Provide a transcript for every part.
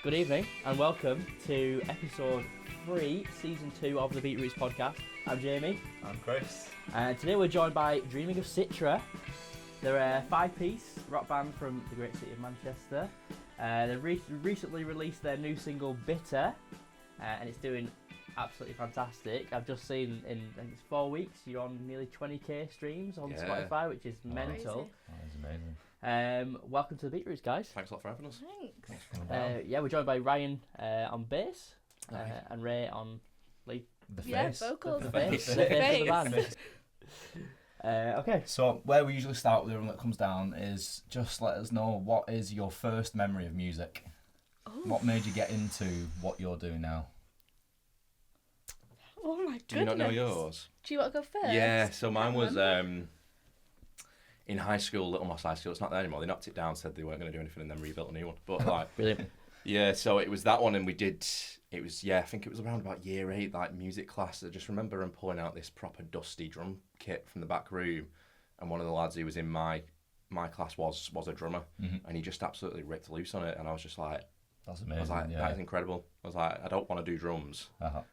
Good evening and welcome to episode 3, season 2 of the Beatroots podcast. I'm Jamie. I'm Chris. And today we're joined by Dreaming of Citra. They're a 5-piece rock band from the great city of Manchester. They've recently released their new single Bitter, and it's doing absolutely fantastic. I've just seen in I think it's 4 weeks you're on nearly 20k streams on Spotify, which is mental. That is amazing. Welcome to the Beatroots, guys. Thanks a lot for having us. Thanks. We're joined by Ryan on bass and Ray on lead. The face. Yeah, vocals. The face of the band. Okay. So where we usually start with everyone that comes down is just let us know what is your first memory of music. Oh. What made you get into what you're doing now? Oh my goodness. Do you not know yours? Do you want to go first? Yeah, so mine was in high school, Little Moss High School. It's not there anymore. They knocked it down, said they weren't going to do anything, and then rebuilt a new one. But like, Brilliant. yeah, so it was that one, and we did. It was I think it was around about year 8, like music class. I just remember them pulling out this proper dusty drum kit from the back room, and one of the lads who was in my class was a drummer, and he just absolutely ripped loose on it, and I was just like. That's I amazing. was like, yeah. that is incredible. I was like, I don't want to do drums,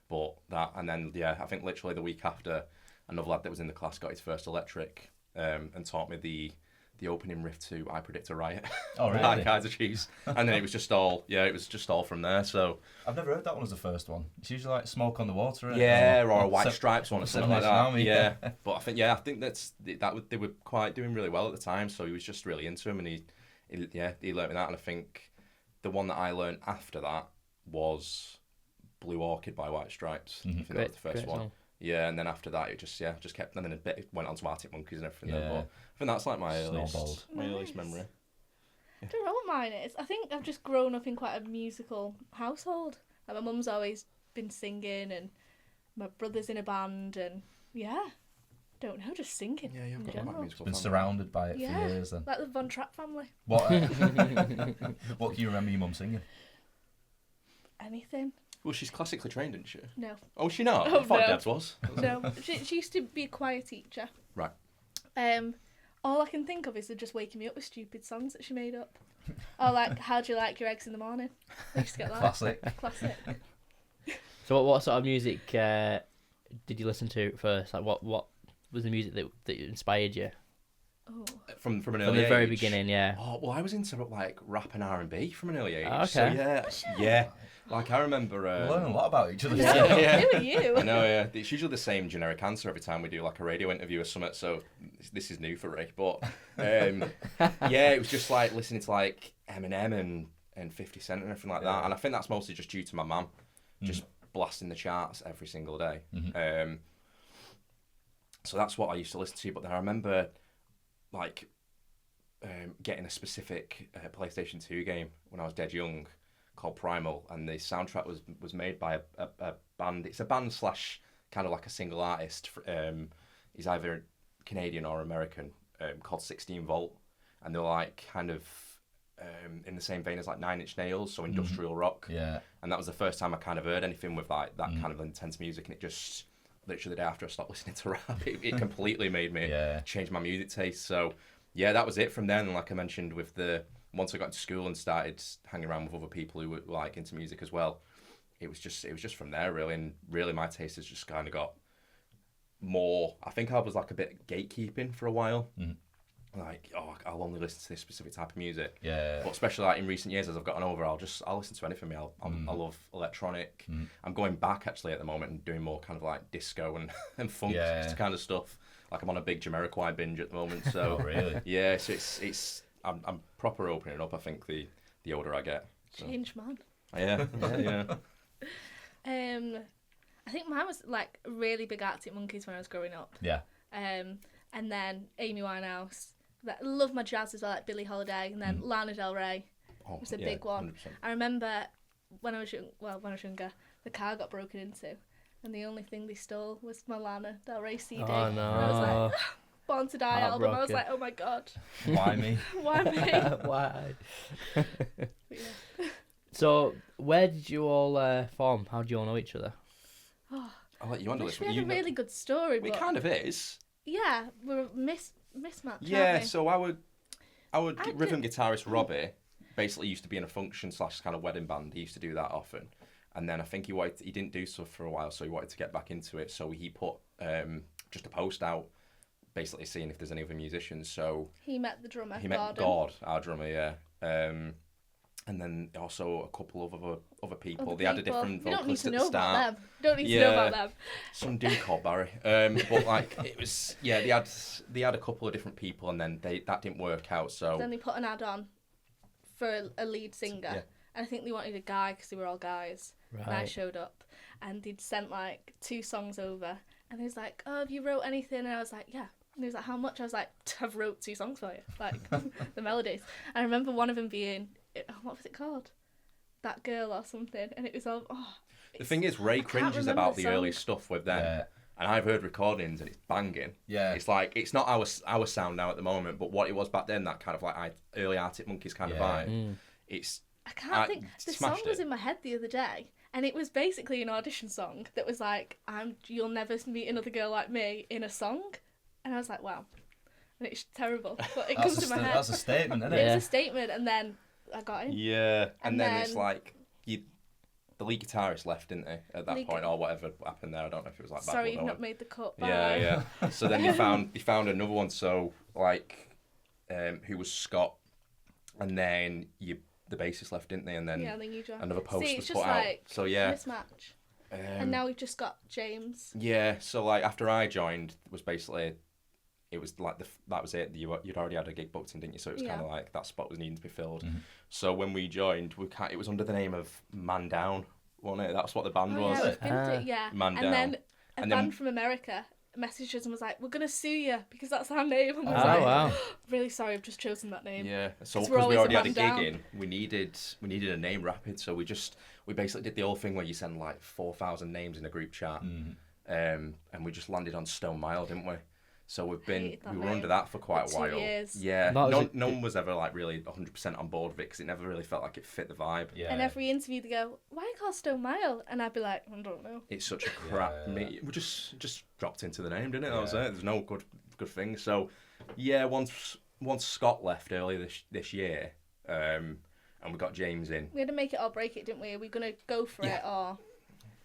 but that, and then I think literally the week after, another lad that was in the class got his first electric, and taught me the opening riff to "I Predict a Riot" Oh, really? by Kaiser Chiefs, and then it was just all from there. So I've never heard that one as the first one. It's usually like Smoke on the Water. or a White Stripes one or something like that. Army. Yeah, but I think they were quite doing really well at the time. So he was just really into him, and he learnt me that, and I think. The one that I learned after that was Blue Orchid by White Stripes. I think that was the first one. Song. Yeah, and then after that it just kept, and then a bit it went on to Arctic Monkeys and everything. Yeah. But I think that's like my earliest memory. I don't know what mine is. I think I've just grown up in quite a musical household. Like my mum's always been singing, and my brother's in a band, and don't know, just singing. Yeah, you've got general. quite musical. Been surrounded by it for years then. Like the Von Trapp family. What what can you remember your mum singing? Anything. Well, she's classically trained, isn't she? No. Oh, is she not? Oh, I thought no. Dad's was. No. She used to be a choir teacher. Right. All I can think of is just waking me up with stupid songs that she made up. Or like, how do you like your eggs in the morning? I used to get that. Classic. So what sort of music did you listen to first? Like what was the music that inspired you? Oh. From an early From the very age? beginning, yeah. Oh well, I was into like rap and R&B from an early age. Okay. So yeah. Like I remember. We're learning a lot about each other. Yeah. Who are you? I know, yeah. It's usually the same generic answer every time we do like a radio interview or something. So this is new for Ray, but it was just like listening to like Eminem and 50 Cent and everything like that. And I think that's mostly just due to my mum, just blasting the charts every single day. So that's what I used to listen to. But then I remember like getting a specific PlayStation 2 game when I was dead young called Primal, and the soundtrack was made by a band. It's a band / kind of like a single artist. He's either Canadian or American, called 16 Volt, and they're like kind of in the same vein as like 9 Inch Nails, so industrial rock. Yeah. And that was the first time I kind of heard anything with like that kind of intense music, and it just literally the day after I stopped listening to rap, it completely made me change my music taste. So yeah, that was it from then. And like I mentioned, once I got into school and started hanging around with other people who were like into music as well, it was just from there really. And really my taste has just kind of got more. I think I was like a bit gatekeeping for a while. Like, I'll only listen to this specific type of music. Yeah. But especially like in recent years as I've gotten older, I'll listen to anything. I love electronic. I'm going back actually at the moment and doing more kind of like disco and funk kind of stuff. Like I'm on a big Jamiroquai binge at the moment. So Oh, really? Yeah, so it's I'm proper opening up. I think the older I get. So. Change man. Yeah. I think mine was like really big Arctic Monkeys when I was growing up. Yeah. And then Amy Winehouse. I love my jazz as well, like Billie Holiday, and then Lana Del Rey was a big one. 100%. I remember when I was younger, the car got broken into, and the only thing they stole was my Lana Del Rey CD. Oh no! And I was like, Born to Die album. I was like, oh my god. Why me? Why me? Why? But yeah. So, where did you all form? How did you all know each other? Oh, I'll let you handle wish this. we had a really good story, It but kind of is. yeah, we're mismatched. Yeah, aren't we? so our rhythm guitarist Robbie, basically used to be in a function / kind of wedding band. He used to do that often. And then I think he didn't do stuff for a while, so he wanted to get back into it. So he put just a post out, basically seeing if there's any other musicians. So he met the drummer. He met God, our drummer, yeah. And then also a couple of other people. They had a different vocalist at the start. Don't need to know about them. Some dude called Barry. But like it was, yeah. They had a couple of different people, and then that didn't work out. So then they put an ad on for a lead singer. Yeah. And I think they wanted a guy because they were all guys. Right. And I showed up, and they'd sent like 2 songs over, and he was like, "Oh, have you wrote anything?" And I was like, "Yeah." And he was like, "How much?" I was like, "I've wrote 2 songs for you, like the melodies." I remember one of them being, what was it called? That Girl or something, and it was all. The thing is, Ray cringes about the early stuff with them. Yeah. And I've heard recordings and it's banging. Yeah. It's like, it's not our sound now at the moment, but what it was back then, that kind of like early Arctic Monkeys kind of vibe. It's. I can't think. The song was in my head the other day, and it was basically an audition song that was like, "You'll never meet another girl like me" in a song, and I was like, "Wow," and it's terrible, but it comes to my head. That's a statement, isn't it? It was a statement, and then I got in. Yeah, and then it's like the lead guitarist left, didn't they, at that point, or whatever happened there. I don't know if it was like. Sorry, you've not made the cut. Bye. Yeah. So then they found another one. So like, who was Scott, and then the bassist left, didn't they? And then you joined. Another post was put out. Like so yeah, mismatch. And now we've just got James. Yeah. So like after I joined, was basically. It was like that was it. You'd already had a gig booked in, didn't you? So it was kind of like that spot was needing to be filled. Mm-hmm. So when we joined, it was under the name of Man Down, wasn't it? That's what the band was. Yeah, Man Down. And then a band from America messaged us and was like, "We're gonna sue you because that's our name." And I was like, wow. Really sorry, I've just chosen that name. Yeah. So because we already had a gig in, we needed a name rapid. So we basically did the old thing where you send like 4,000 names in a group chat, and we just landed on Stone Mile, didn't we? So we were under that for quite a while. 2 years. Yeah, no one was ever like really 100% on board with it because it never really felt like it fit the vibe. Yeah. And every interview they go, "Why are you called Stone Mile?" And I'd be like, "I don't know." It's such a crap. We just dropped into the name, didn't it? That was it. There's no good thing. So yeah, once Scott left earlier this year, and we got James in. We had to make it or break it, didn't we? Are we gonna go for it or?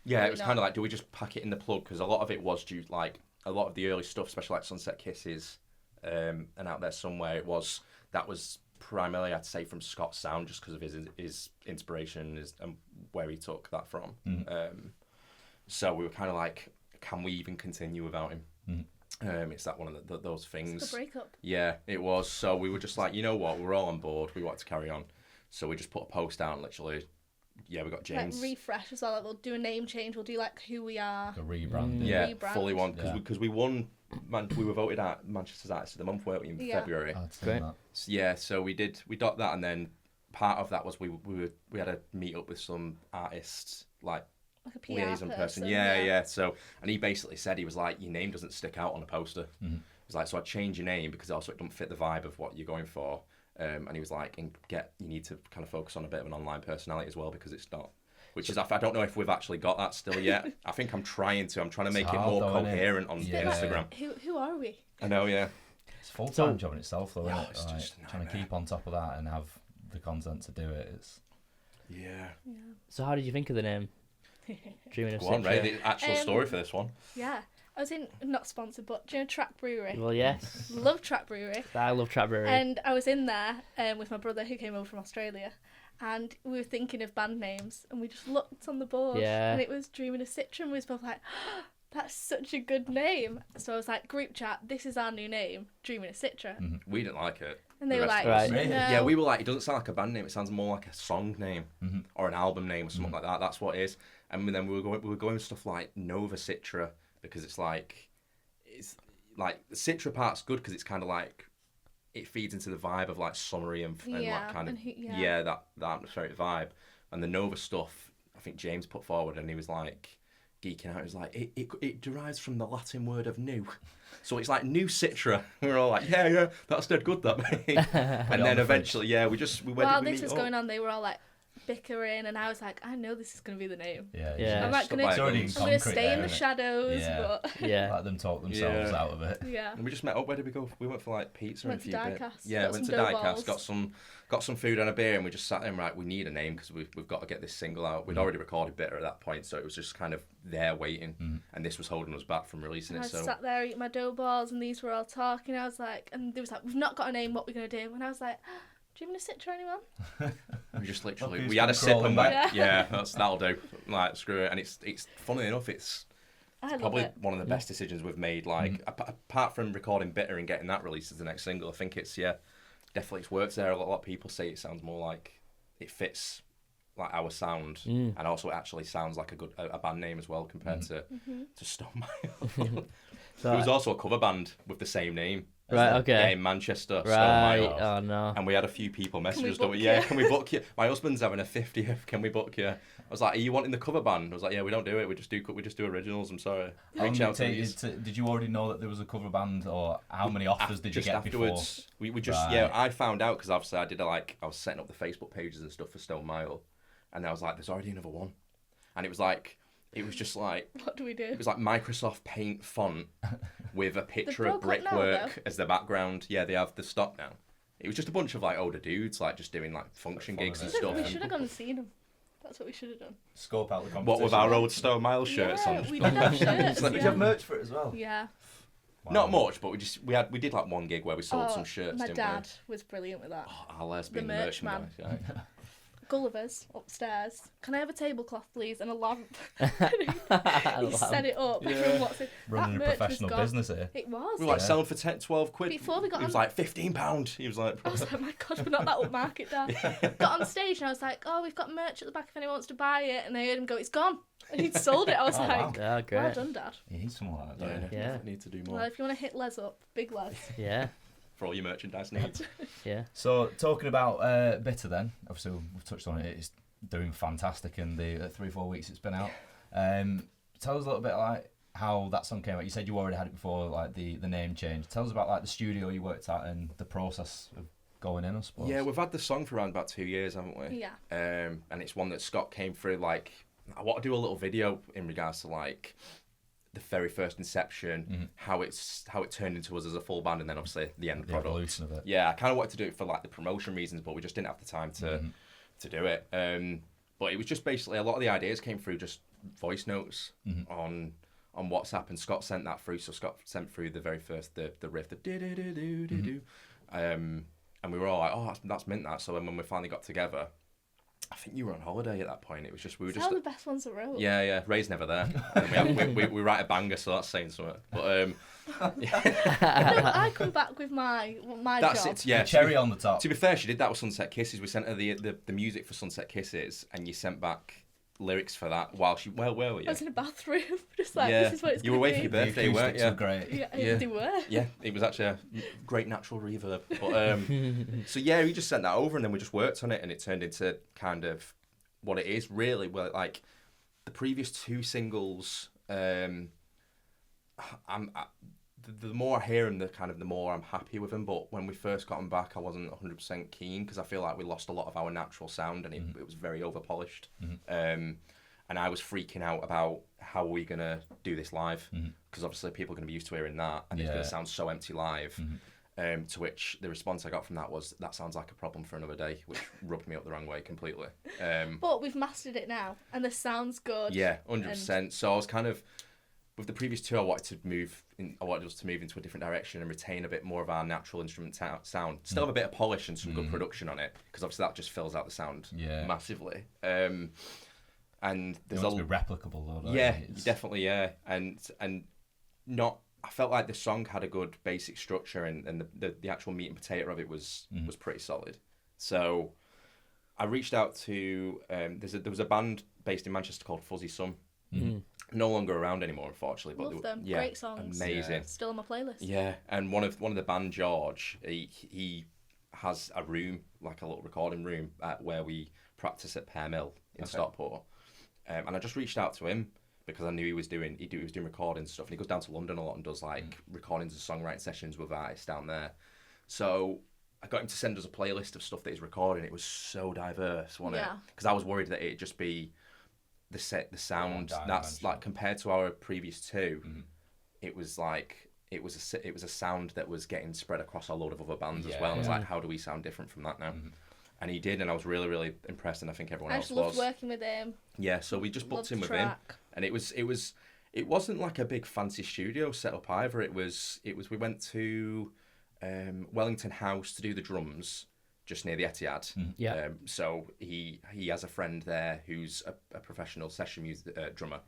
Yeah, it was kind of like, do we just pack it in the plug? Because a lot of it was due like. A lot of the early stuff, especially like Sunset Kisses, and Out There Somewhere, that was primarily, I'd say, from Scott's sound, just because of his inspiration and where he took that from. So we were kind of like, can we even continue without him? It's that one of those things. It's a breakup. Yeah, it was. So we were just like, you know what, we're all on board. We want to carry on. So we just put a post out and literally. Yeah, we got James. Like refresh as well. Like we'll do a name change. We'll do like who we are. A rebrand. Yeah, fully won because we won. We were voted at Manchester's Artist of the Month, weren't we, in February? Great. Yeah, so we got that, and then part of that was we had a meet up with some artists like a PR liaison person. Yeah. So and he basically said, he was like, your name doesn't stick out on a poster. He's like, so I'd change your name because also it doesn't fit the vibe of what you're going for. And he was like, you need to kind of focus on a bit of an online personality as well because it's not, which is, I don't know if we've actually got that still yet. I think I'm trying to make it more coherent on Instagram. Who are we? I know, yeah. It's a full-time job in itself though, isn't it? It's just trying to keep on top of that and have the content to do it. Yeah. So how did you think of the name? Dreaming of Citra. Go on, Ray, the actual story for this one. Yeah. I was not sponsored, but do you know Track Brewery? Well, yes. Love Track Brewery. I love Track Brewery. And I was in there with my brother who came over from Australia, and we were thinking of band names, and we just looked on the board, and it was Dreaming of Citra, and we was both like, oh, that's such a good name. So I was like, group chat, this is our new name, Dreaming of Citra. We didn't like it. And they were like, right. No. Yeah, we were like, it doesn't sound like a band name, it sounds more like a song name or an album name or something like that. That's what it is. And then we were going with stuff like Nova Citra, because it's like the Citra part's good because it's kind of like it feeds into the vibe of like summery and like kind of that atmospheric vibe. And the Nova stuff, I think James put forward, and he was like geeking out. He was like, it derives from the Latin word of new, so it's like New Citra. We were all like, yeah, that's dead good, that. And then eventually, we went. While this was going on, they were all like, bickering, and I was like, I know this is going to be the name. Yeah. I'm like, it's already in I'm going to concrete stay there, in the isn't it? shadows, Yeah. but Let them talk themselves out of it. yeah. And we just met up. Where did we go? We went for like pizza Went and to a few bits. Diecast, Yeah, got went to some dough Diecast, balls. got some food and a beer, and we just sat there. Right, we need a name because we've got to get this single out. We'd already recorded Bitter at that point, so it was just kind of there waiting, and this was holding us back from releasing And it. I So sat there eating my dough balls, and these were all talking. I was like, and they was like, we've not got a name. What we're going to do? And I was like, Dreaming of Citra, anyone? we just literally Look who's we had a come sip and crawling went, back. yeah, that'll do. Like screw it. And it's funny enough, it's I love probably it. one of the best decisions we've made. Like apart from recording Bitter and getting that released as the next single, I think it's definitely it's worked there. A lot of people say it sounds more like it fits like our sound, and also it actually sounds like a band name as well compared to Stone Mile. So, There was also a cover band with the same name. Right, okay. Yeah, in Manchester, Stone right. Mile. Oh no. And we had a few people message we us, book yeah, you? can we book you? My husband's having a 50th, can we book you? I was like, are you wanting the cover band? I was like, yeah, we don't do it, we just do originals, I'm sorry. How long Reach did out it to take you these. did you already know that there was a cover band, or how many offers did you Just get afterwards, we just, Right. yeah, I found out because obviously I was setting up the Facebook pages and stuff for Stone Mile, and I was like, there's already another one. And it was just like, What do we do? it was like Microsoft Paint font with a picture of broke up now, brickwork as the background. Yeah, they have the stock now. It was just a bunch of like older dudes like just doing like function Fun gigs of and it. stuff. We And should have gone and seen them. That's what we should have done. Scope out the competition. what with our old Stone Mile shirts Yeah, on? we did have shirts. Did you yeah. have merch for it as well? Yeah. Wow. Not much, but we did like one gig where we sold some shirts. My didn't dad was brilliant with that. we? Oh, Les The being the merch man. merchandise. Yeah. Gulliver's upstairs. Can I have a tablecloth, please, and a lamp? A He lamp. set it up Yeah. from what's it. Running a that merch was professional gone. business here. It was. We were like Yeah. selling for 10, 12 quid. Before we got He was on- like £15. He was like, I was like, my God, we're not that upmarket, Dad. Got on stage and I was like, oh, we've got merch at the back if anyone wants to buy it. And I heard him go, it's gone. And he'd sold it. I was Oh, wow. like, Oh, great. well done, Dad. You need someone like that. yeah, don't you? Yeah. Need to do more Well, if you want to hit Les up, big Les. Yeah. for all your merchandise needs. Yeah. So talking about Bitter, then obviously we've touched on it. It's doing fantastic in the 3-4 weeks it's been out. Tell us a little bit like how that song came out. You said you already had it before, like the name change. Tell us about like the studio you worked at and the process of going in, I suppose. Yeah, we've had the song for around about 2 years, haven't we? Yeah. And it's one that Scott came through. Like, I want to do a little video in regards to like the very first inception, how it turned into us as a full band, and then obviously the end the product. evolution of it. Yeah, I kind of wanted to do it for like the promotion reasons, but we just didn't have the time to do it. But it was just basically a lot of the ideas came through just voice notes on WhatsApp, and Scott sent that through. So Scott sent through the very first the riff, the do do do do do do, and we were all like, oh, that's meant that. So when we finally got together, I think you were on holiday at that point. It was just we were It's just how the best ones are wrote. yeah. Ray's never there. And we write a banger, so that's saying something. But No, I come back with my that's job. it. Yeah, The cherry on the top. To be fair, she did that with Sunset Kisses. We sent her the music for Sunset Kisses, and you sent back lyrics for that while she. Where were you? I was in a bathroom, just like, yeah, this is what it's you were going away to for be. your birthday, the weren't acoustics you? were great. Yeah, Yeah. they were. Yeah, it was actually a great natural reverb. But so yeah, we just sent that over, and then we just worked on it, and it turned into kind of what it is really. Well, like the previous two singles, the more I hear them, the more I'm happy with them. But when we first got them back, I wasn't 100% keen because I feel like we lost a lot of our natural sound, and it was very over polished. And I was freaking out about how are we gonna do this live, because obviously people are gonna be used to hearing that, and it's gonna sound so empty live. To which the response I got from that was, that sounds like a problem for another day, which rubbed me up the wrong way completely. But we've mastered it now, and the sound's good. Yeah, 100%. So I was kind of, with the previous two, I wanted us to move into a different direction and retain a bit more of our natural instrument sound. Still have a bit of polish and some good production on it, because obviously that just fills out the sound massively. And there's You want to be replicable though. Don't yeah, you? It's- definitely, yeah, and not. I felt like the song had a good basic structure, and the actual meat and potato of it was pretty solid. So I reached out to there was a band based in Manchester called Fuzzy Sum. No longer around anymore, unfortunately. But Love them. Yeah, Great songs. amazing. Still on my playlist. Yeah, and one of the band, George, he has a room, like a little recording room, where we practice at Pear Mill in Stockport. And I just reached out to him because I knew he was doing recording stuff, and he goes down to London a lot and does like recordings and songwriting sessions with artists down there. So I got him to send us a playlist of stuff that he's recording. It was so diverse, wasn't it? Yeah. Because I was worried that it'd just be the sound. That's like compared to our previous two, it was like it was a sound that was getting spread across a load of other bands as well. And I was like, how do we sound different from that now? And he did, and I was really, really impressed, and I think everyone else was. I just loved working with him. Yeah, so we just booked him with him, and it wasn't like a big fancy studio setup either. It was we went to Wellington House to do the drums, just near the Etihad. Yeah. So he has a friend there who's a professional session music drummer,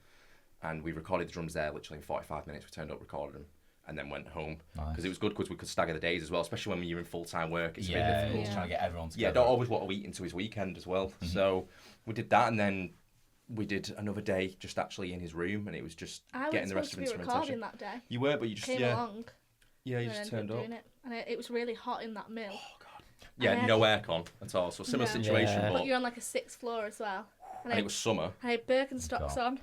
and we recorded the drums there literally in 45 minutes. We turned up, recorded them, and then went home. Because it was good because we could stagger the days as well, especially when you're in full-time work. It's really difficult. Trying to get everyone together. Yeah, don't always want to eat into his weekend as well. So we did that, and then we did another day just actually in his room, and it was just getting the rest of instrumentation. I was supposed to be recording that day. You were, but you just came along. Yeah, you just turned up. And it was really hot in that mill. Oh god. Yeah, no aircon at all. So similar situation, but you're on like a 6th floor as well. And it was summer. I had Birkenstocks on.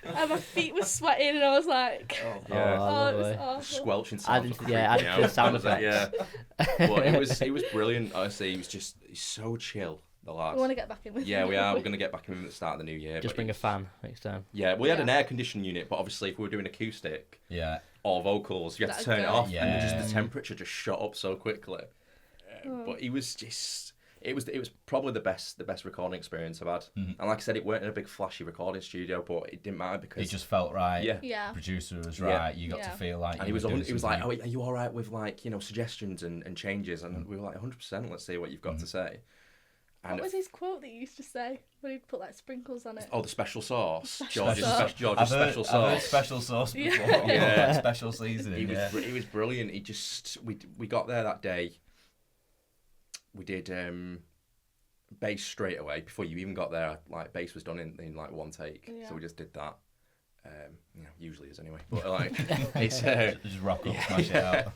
And my feet were sweating, and I was like, it was awful. Squelching sound. I sound effects. Yeah. But it was brilliant. Honestly, he's so chill. The lads. We want to get back in with him. Yeah, we are. We're going to get back in with him at the start of the new year. Just bring a fan next time. Yeah, we had an air conditioning unit, but obviously if we were doing acoustic or vocals, you had to turn it off, and just the temperature just shot up so quickly. But he was just. It was probably the best recording experience I've had. And like I said, it weren't in a big flashy recording studio, but it didn't matter because it just felt right. Yeah. Producer was right. You got to feel like. And he was like, "Oh, are you all right with like suggestions and changes?" And we were like, "100%. Let's see what you've got to say." And what was his quote that you used to say when he'd put like sprinkles on it? Oh, the special sauce. George's special sauce. I've heard special sauce before. Yeah. Special seasoning. He was brilliant. He just we got there that day. We did bass straight away before you even got there. Like bass was done in like one take, so we just did that. Usually is anyway, but like it's just rock up, smash it out.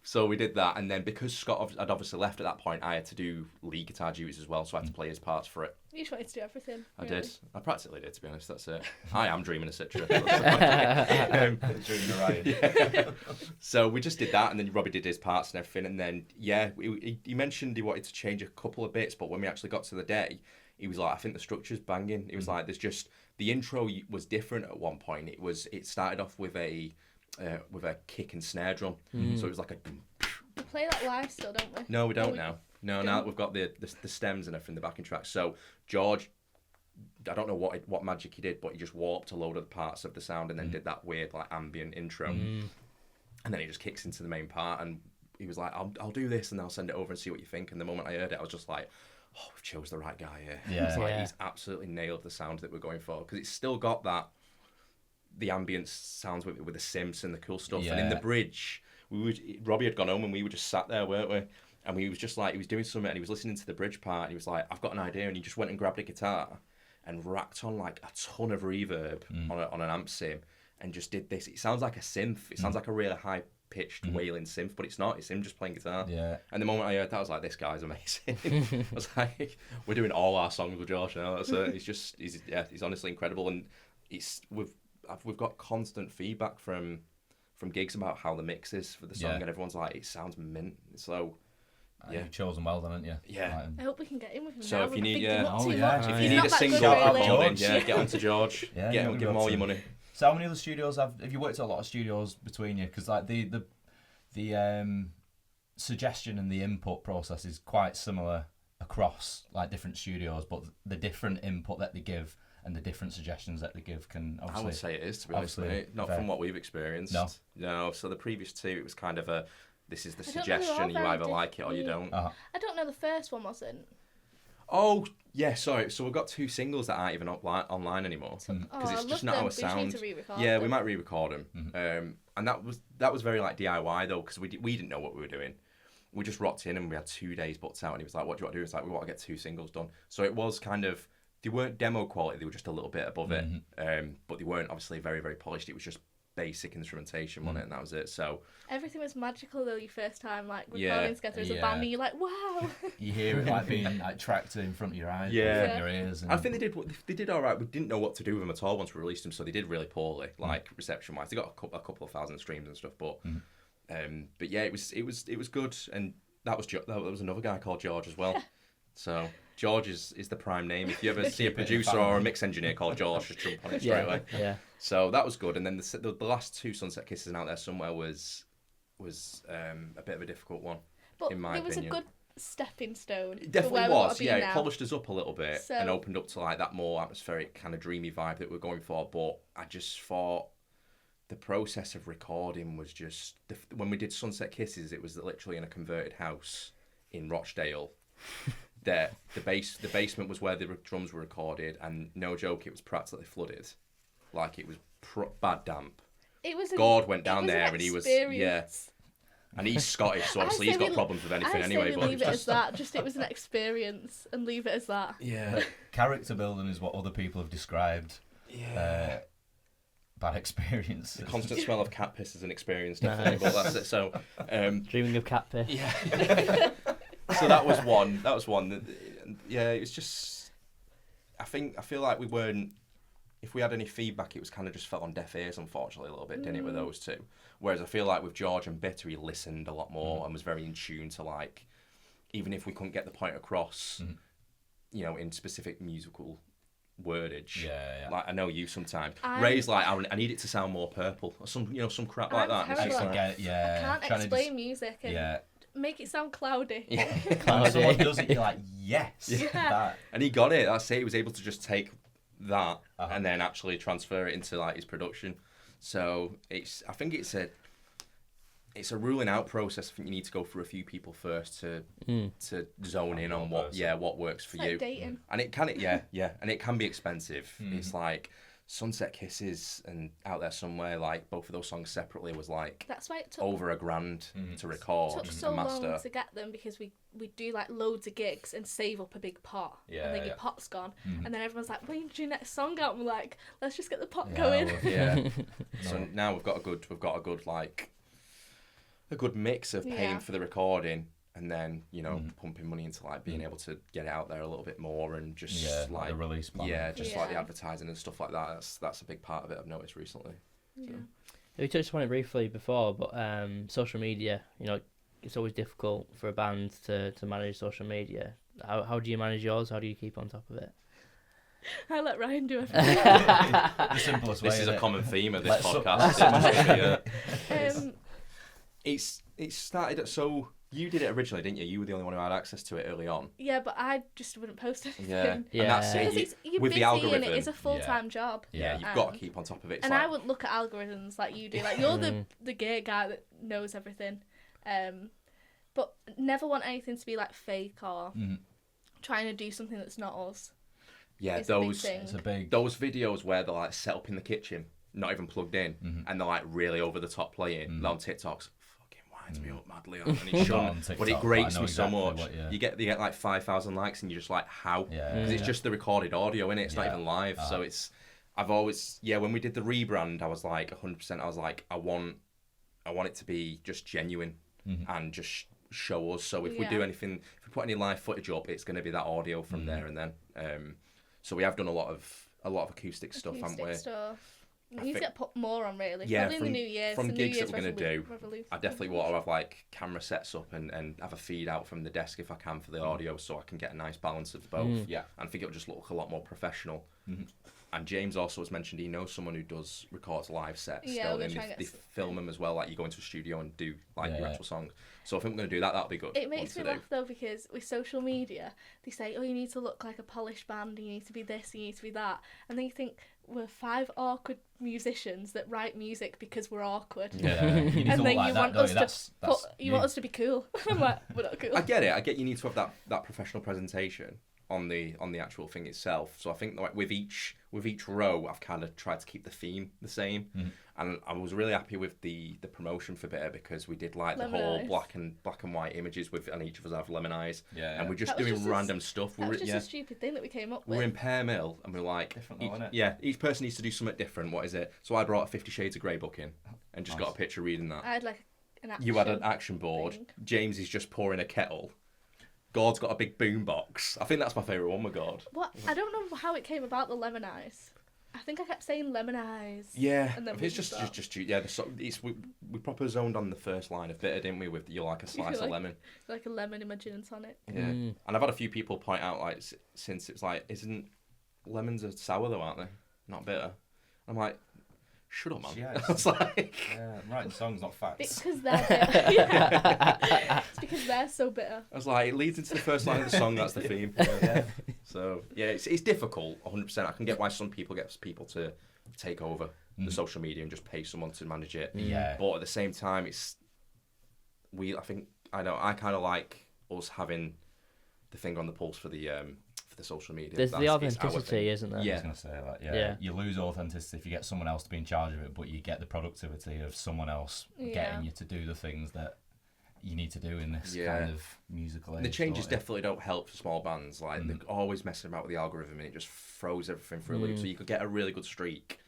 So we did that, and then because Scott had obviously left at that point, I had to do lead guitar duties as well, so I had to play his parts for it. You just wanted to do everything. I did. I practically did, to be honest. That's it. I am Dreaming of Citra. Dreaming of Ryan. So we just did that, and then Robbie did his parts and everything, and then he mentioned he wanted to change a couple of bits, but when we actually got to the day, he was like, I think the structure's banging. He was like, there's just the intro was different at one point. It started off with a kick and snare drum, so it was like a. We play that live still, don't we? No, we don't now. No, now that we've got the stems and everything, the backing tracks. So George, I don't know what magic he did, but he just warped a load of the parts of the sound and then did that weird like ambient intro, and then he just kicks into the main part, and he was like, "I'll do this and I'll send it over and see what you think." And the moment I heard it, I was just like, "Oh, we've chose the right guy here." Yeah, he's absolutely nailed the sound that we're going for because it's still got the ambient sounds with the synths and the cool stuff, and in the bridge. Robbie had gone home and we were just sat there, weren't we? And he was just like, he was doing something and he was listening to the bridge part and he was like, I've got an idea. And he just went and grabbed a guitar and racked on like a ton of reverb on an amp sim and just did this. It sounds like a synth. It sounds like a really high-pitched wailing synth, but it's not. It's him just playing guitar. Yeah. And the moment I heard that, I was like, this guy's amazing. I was like, we're doing all our songs with Josh now. That's it. He's honestly incredible. And we've got constant feedback from gigs about how the mix is for the song, and everyone's like, it sounds mint. So, you've chosen well, haven't you? Yeah. I hope we can get in with him. So now. if you need, if you need a single, get on to George. Give him all your money. So, how many other studios have you worked at? A lot of studios between you, because like the suggestion and the input process is quite similar across like different studios, but the different input that they give and the different suggestions that they give can obviously... I would say it is, to be honest, mate. Not from what we've experienced. No. So the previous two, it was kind of this is the suggestion, you either like it or you don't. I don't know, the first one wasn't. Oh, yeah, sorry. So we've got two singles that aren't even online anymore. Because it's just not our sound. We might re-record them. And that was very like DIY though, because we didn't know what we were doing. We just rocked in and we had 2 days booked out and he was like, what do you want to do? It's like, we want to get 2 singles done. So it was kind of... They weren't demo quality, they were just a little bit above it. But they weren't obviously very, very polished. It was just basic instrumentation, wasn't it? And that was it. So everything was magical though, your first time like recording together as a band, and you're like, wow. You hear it like being like tracked in front of your eyes, in front of your ears. And... I think they did all right. We didn't know what to do with them at all once we released them, so they did really poorly, like reception wise. They got a couple of thousand streams and stuff, but But yeah, it was good, and that was another guy called George as well. So George is the prime name. If you ever see a producer or a mix engineer called George, just jump on it straight away. Yeah. So that was good, and then the last two Sunset Kisses Out There Somewhere was a bit of a difficult one, But in my it was opinion. a good stepping stone. It for definitely where we want was, to be yeah. now. It polished us up a little bit So- and opened up to like that more atmospheric kind of dreamy vibe that we're going for. But I just thought the process of recording was just when we did Sunset Kisses, it was literally in a converted house in Rochdale. The basement was where the drums were recorded, and no joke, it was practically flooded, like it was bad damp. It was. God went down it was there, an and he was experience. and he's Scottish, so obviously he's got problems with anything anyway. But leave it as that. Just it was an experience, and leave it as that. yeah, Character building is what other people have described. yeah. Bad experience. The constant smell of cat piss is an experience, definitely. Nice. But that's it. So, Dreaming of cat piss. yeah. So that was one. Yeah, it was just. I feel like we weren't. If we had any feedback, it was kind of just fell on deaf ears, unfortunately, a little bit, didn't it, with those two? Whereas I feel like with George and Bitter, he listened a lot more and was very in tune to, like, even if we couldn't get the point across, you know, in specific musical wordage. Yeah. Like, I know you sometimes. Ray's like, I need it to sound more purple, or some crap like that. I'm And it's terrible. like, I can't explain music and make it sound cloudy. When someone does it, you're like, yes. Yeah. That. And he got it. That's it. He was able to just take that and then actually transfer it into like his production. So I think it's a ruling out process. I think you need to go through a few people first to zone in on what works for It's you. like dating. And it can and it can be expensive. It's like Sunset Kisses and Out There Somewhere, like both of those songs separately was like That's why it took over $1,000 to record took so and master. long to get them, because we do like loads of gigs and save up a big pot, and then your pot's gone, and then everyone's like, when do your next song out? And we're like, let's just get the pot going. Yeah. So now we've got a good like a good mix of paying for the recording and then, you know, pumping money into like being able to get it out there a little bit more and just like the release plan. like the advertising and stuff like that. That's a big part of it I've noticed recently. Yeah. We touched on it briefly before, but social media, you know, it's always difficult for a band to manage social media. How do you manage yours? How do you keep on top of it? I let Ryan do everything. The simplest way. This is a common theme of this Let's- podcast. It started so you did it originally, didn't you? You were the only one who had access to it early on. Yeah, but I just wouldn't post anything. Yeah. Yeah. And that's Because it. you're With busy the algorithm, and it is a full-time job. yeah, you've got to keep on top of it. It's And like, I wouldn't look at algorithms like you do. Like, you're the gear guy that knows everything. But never want anything to be like fake or trying to do something that's not us. yeah, It's a big those thing. It's a big. those videos where they're like set up in the kitchen, not even plugged in, and they're like really over the top playing. On TikTok's fucking winds me up madly on, and it Not shouldn't, on TikTok, but it but I grates know me so exactly much. what, yeah. You get like 5,000 likes, and you're just like, how? Yeah, Because it's yeah. just the recorded audio, innit? It's not Yeah. even live, so it's. I've always when we did the rebrand, I was like 100%. I was like, I want it to be just genuine and just show us. So if we do anything, if we put any live footage up, it's going to be that audio from there and then. So we have done a lot of acoustic stuff, haven't we? Stuff. We need to get put more on, really. Yeah, Probably in the new year. from It's the New gigs that Year's we're going to do, revolution. I definitely want to have like camera sets up and have a feed out from the desk if I can for the audio, so I can get a nice balance of both. Yeah. And I think it'll just look a lot more professional. And James also has mentioned he knows someone who does records live sets. Yeah, still, we're and trying to they get film them as well. Like you go into a studio and do like your Yeah. actual songs. So I think we're going to do that. That'll be good. It makes me one to laugh though, because with social media, they say, "Oh, you need to look like a polished band. You need to be this. You need to be that." And then you think we're 5 awkward musicians that write music because we're awkward. Yeah, you need to And look then like you that, want don't us you? to That's you want us to be cool. I'm like, we're not cool. I get it. I get you need to have that professional presentation on the actual thing itself. So I think like with each row, I've kind of tried to keep the theme the same. And I was really happy with the promotion for Bitter, because we did like Lemon the whole eyes. black and white images with, and each of us have lemon eyes. Yeah. And we're just That was doing just random stuff. That was just a stupid thing that we came up with. We're in Pear Mill, and we're like, Different though, innit? each person needs to do something different. What is it? So I brought a 50 Shades of Grey book in, and just got a picture reading that. I had like an action. You had an action board. thing. James is just pouring a kettle. Gord's got a big boom box. I think that's my favourite one with God. What? I don't know how it came about, the lemon eyes. I think I kept saying lemon eyes. Yeah, And then it's we just yeah. We proper zoned on the first line of bitter, didn't we? With you like a slice of lemon. Like a lemon in my gin and tonic. Yeah, and I've had a few people point out like since it's like, isn't lemons are sour though, aren't they? Not bitter. I'm like, shut up, man. Yeah, I was like, writing songs, not facts. Because they're bitter. Yeah. It's because they're so bitter. I was like, it leads into the first line of the song. That's the theme. Yeah. So yeah, it's difficult. 100%. I can get why some people get people to take over the social media and just pay someone to manage it. Yeah. But at the same time, I kind of like us having the finger on the pulse for the social media. There's the authenticity, isn't there? I was going to say that, yeah. You lose authenticity if you get someone else to be in charge of it, but you get the productivity of someone else getting you to do the things that you need to do in this kind of musical age. The changes definitely don't help for small bands. Like, they're always messing about with the algorithm and it just throws everything for a loop. So you could get a really good streak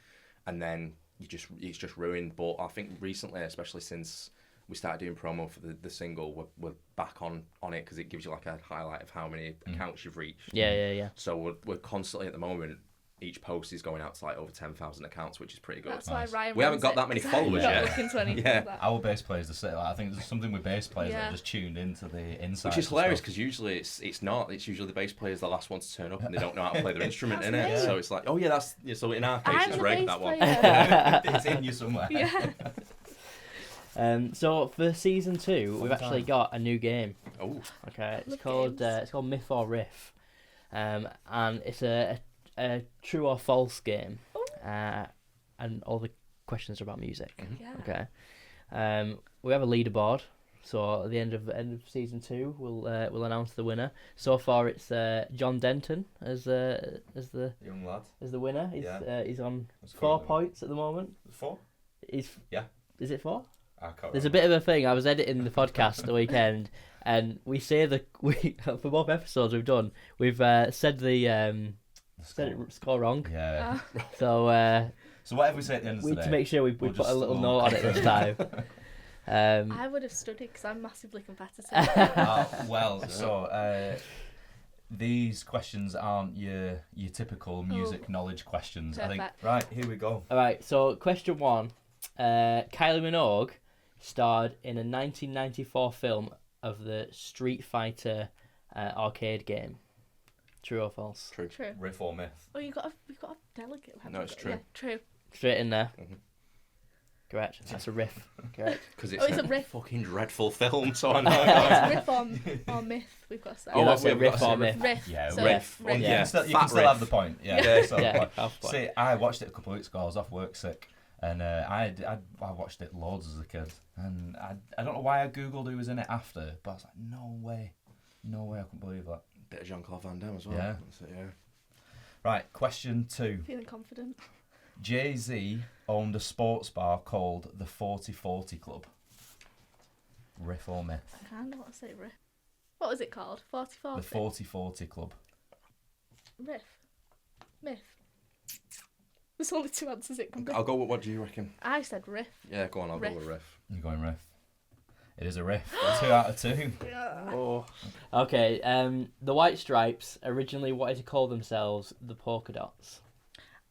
and then it's just ruined. But I think recently, especially since we started doing promo for the single, we're back on it because it gives you like a highlight of how many accounts you've reached. Yeah. So we're constantly at the moment, each post is going out to like over 10,000 accounts, which is pretty good. That's why Ryan we haven't got that many followers yet. Our bass players are saying, I think there's something with bass players that are just tuned into the inside. Which is hilarious because usually it's not. It's usually the bass players the last one to turn up and they don't know how to play their instrument in it. So it's like, oh yeah, so in our case it's Ray, that one. It's in you somewhere. Yeah. So for season 2, we've actually got a new game. Oh. Okay, it's called Myth or Riff, and it's a true or false game, and all the questions are about music. Yeah. Okay, we have a leaderboard. So at the end of season 2, we'll announce the winner. So far, it's John Denton as the young lad as the winner. He's on That's 4 cool, points at the moment. 4? Is it 4? I can't There's a bit of a thing. I was editing the podcast the weekend, and we say for both episodes we've done, we've said the score wrong. Yeah. So whatever we say at the end of the we day, need to make sure we put a little note on it this time. I would have studied because I'm massively competitive. These questions aren't your typical music knowledge questions. Perfect. I think. Right, here we go. All right. So question 1: Kylie Minogue starred in a 1994 film of the Street Fighter arcade game. True or false? True. Riff or myth? Oh, we've got a delegate. No, it's true. Yeah, true. Straight in there. Correct. That's a riff. Correct. Because it's a riff. Fucking dreadful film, so I know. It's riff or myth, we've got to say. Yeah, that's it, riff or myth. Riff. Yeah, So riff. riff. You can still have the point. Yeah. Half point. See, I watched it a couple of weeks ago. I was off work sick. And I watched it loads as a kid, and I don't know why I googled who was in it after, but I was like, no way, I couldn't believe that. Bit of Jean-Claude Van Damme as well. Yeah. That's it, yeah. Right, question 2. Feeling confident. Jay-Z owned a sports bar called the 4040 Club. Riff or myth? I kind of want to say riff. What was it called? 4040? The 4040 Club. Riff. Myth. There's only 2 answers it can be. I'll go with, what do you reckon? I said riff. Yeah, go on, I'll Riff. go with riff. You're going riff. It is a riff. 2 out of 2. Oh. Okay. The White Stripes originally wanted to call themselves the Polka Dots.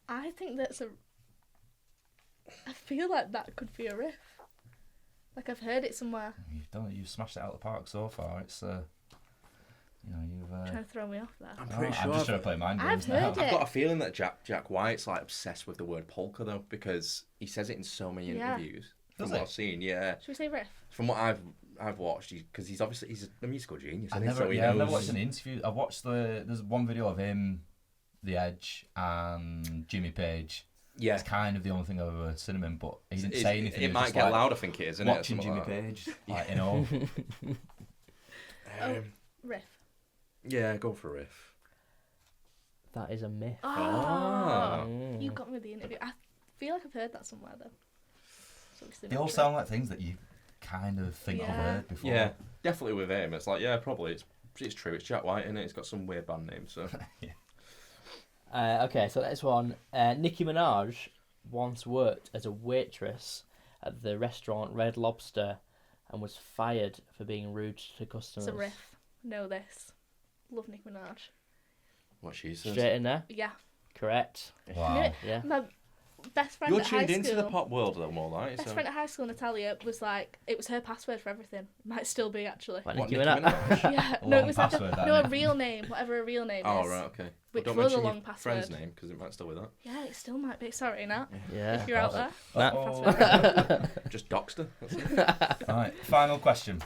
I think that's I feel like that could be a riff. Like I've heard it somewhere. You've smashed it out of the park so far. It's you've. Trying to throw me off there. I'm pretty sure. I'm just trying to play mind games I've heard now. it. I've got a feeling that Jack White's like obsessed with the word polka though, because he says it in so many interviews. From Does what he? I've seen, yeah. Should we say riff? From what I've watched, because he's a musical genius. I've Isn't never, he? So I've he never knows. watched an interview. I've watched there's one video of him, The Edge, and Jimmy Page. Yeah. It's kind of the only thing I've ever seen him in, but he didn't say anything. It might get loud, I think it is, isn't it? Watching Jimmy Page, like, you know. Riff. Yeah, go for a riff. That is a myth. Ah. You got me with the interview. I feel like I've heard that somewhere though. So obviously They not all true. sound like things that you kind of think you've heard before. Yeah, definitely with him. It's like, yeah, probably. It's true. It's Jack White, isn't it? He's got some weird band name, so. Okay, so next one. Nicki Minaj once worked as a waitress at the restaurant Red Lobster and was fired for being rude to customers. It's a riff. Know this. Love Nicki Minaj. What she says. Straight in there. Yeah. Correct. Wow. Yeah. My best friend You're at high tuned into the school. pop world though, more like. Best So. friend at high school, Natalia, was like, it was her password for everything. Might still be actually. Like What, Nicki Nicki Minaj? Minaj? Yeah, A no, long it was like password, that, a innit? real name, whatever a real name Oh is. right, okay. Which Don't was a mention long your password. friend's name because it might still be that. Yeah, it still might be. Sorry, Nat. Yeah. If you're out there. Uh-oh. Just doxed her. That's it. Right, final question.